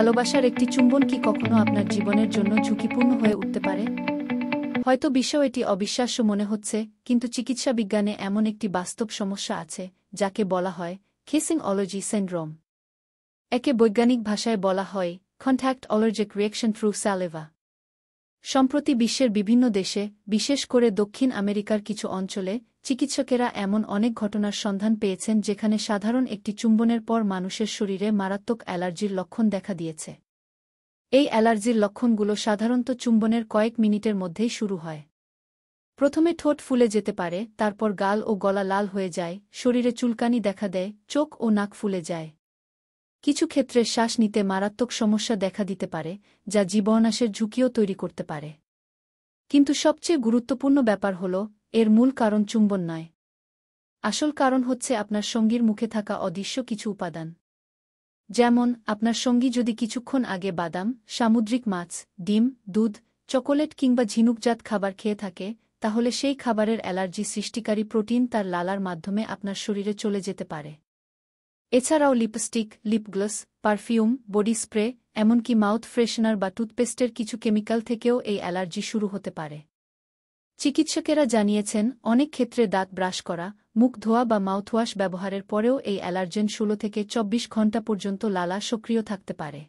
ভালোবাসার একটি চুম্বন কি কখনো আপনার জীবনের জন্য ঝুঁকিপূর্ণ হয়ে উঠতে পারে? হয়তো বিশ্বেও এটি অবিশ্বাস্য মনে হচ্ছে, কিন্তু চিকিৎসা বিজ্ঞানে এমন একটি বাস্তব সমস্যা আছে যাকে বলা হয় কিসিং-অ্যালার্জি সিনড্রোম। একে বৈজ্ঞানিক ভাষায় বলা হয় কন্ট্যাক্ট অ্যালার্জিক রিঅ্যাকশন থ্রু স্যালিভা। সম্প্রতি বিশ্বের বিভিন্ন দেশে, বিশেষ করে দক্ষিণ আমেরিকার কিছু অঞ্চলে, চিকিৎসকেরা এমন অনেক ঘটনার সন্ধান পেয়েছেন যেখানে সাধারণ একটি চুম্বনের পর মানুষের শরীরে মারাত্মক অ্যালার্জির লক্ষণ দেখা দিয়েছে। এই অ্যালার্জির লক্ষণগুলো সাধারণত চুম্বনের কয়েক মিনিটের মধ্যেই শুরু হয়। প্রথমে ঠোঁট ফুলে যেতে পারে, তারপর গাল ও গলা লাল হয়ে যায়, শরীরে চুলকানি দেখা দেয়, চোখ ও নাক ফুলে যায়। কিছু ক্ষেত্রে শ্বাস নিতে মারাত্মক সমস্যা দেখা দিতে পারে, যা জীবনাশের ঝুঁকিও তৈরি করতে পারে। কিন্তু সবচেয়ে গুরুত্বপূর্ণ ব্যাপার হল, এর মূল কারণ চুম্বন নয়। আসল কারণ হচ্ছে আপনার সঙ্গীর মুখে থাকা অদৃশ্য কিছু উপাদান। যেমন, আপনার সঙ্গী যদি কিছুক্ষণ আগে বাদাম, সামুদ্রিক মাছ, ডিম, দুধ, চকোলেট কিংবা ঝিনুকজাত খাবার খেয়ে থাকে, তাহলে সেই খাবারের অ্যালার্জি সৃষ্টিকারী প্রোটিন তার লালার মাধ্যমে আপনার শরীরে চলে যেতে পারে। এছাড়াও lipstick, lip gloss, perfume, body spray, এমনকি মাউথ ফ্রেশনার বা টুথপেস্টের কিছু কেমিক্যাল থেকেও এই অ্যালার্জি শুরু হতে পারে। চিকিৎসকেরা জানিয়েছেন, অনেক ক্ষেত্রে দাঁত ব্রাশ করা, মুখ ধোয়া বা মাউথওয়াশ ব্যবহারের পরেও এই অ্যালার্জেন 16 থেকে 24 ঘণ্টা পর্যন্ত লালা সক্রিয় থাকতে পারে।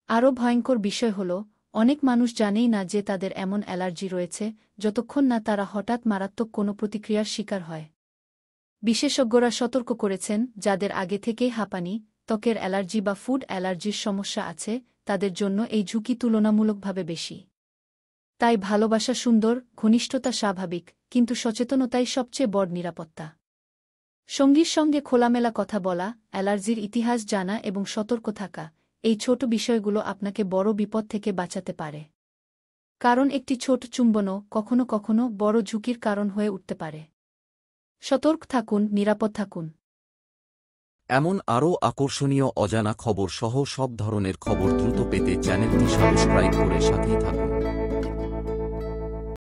আরও ভয়ঙ্কর বিষয় হল, অনেক মানুষ জানেই না যে তাদের এমন অ্যালার্জি রয়েছে, যতক্ষণ না তারা হঠাৎ মারাত্মক কোনো প্রতিক্রিয়ার শিকার হয়। বিশেষজ্ঞরা সতর্ক করেছেন, যাদের আগে থেকেই হাঁপানি, ত্বকের অ্যালার্জি বা ফুড অ্যালার্জির সমস্যা আছে, তাদের জন্য এই ঝুঁকি তুলনামূলকভাবে বেশি। তাই ভালোবাসা সুন্দর, ঘনিষ্ঠতা স্বাভাবিক, কিন্তু সচেতনতাই সবচেয়ে বড় নিরাপত্তা। সঙ্গীর সঙ্গে খোলামেলা কথা বলা, অ্যালার্জির ইতিহাস জানা এবং সতর্ক থাকা, এই ছোট বিষয়গুলো আপনাকে বড় বিপদ থেকে বাঁচাতে পারে। কারণ একটি ছোট চুম্বনও কখনো কখনো বড় ঝুঁকির কারণ হয়ে উঠতে পারে। সতর্ক থাকুন, নিরাপদ থাকুন। এমন আরও আকর্ষণীয় অজানা খবর সহ সব ধরনের খবর দ্রুত পেতে চ্যানেলটি সাবস্ক্রাইব করে সাথেই থাকুন।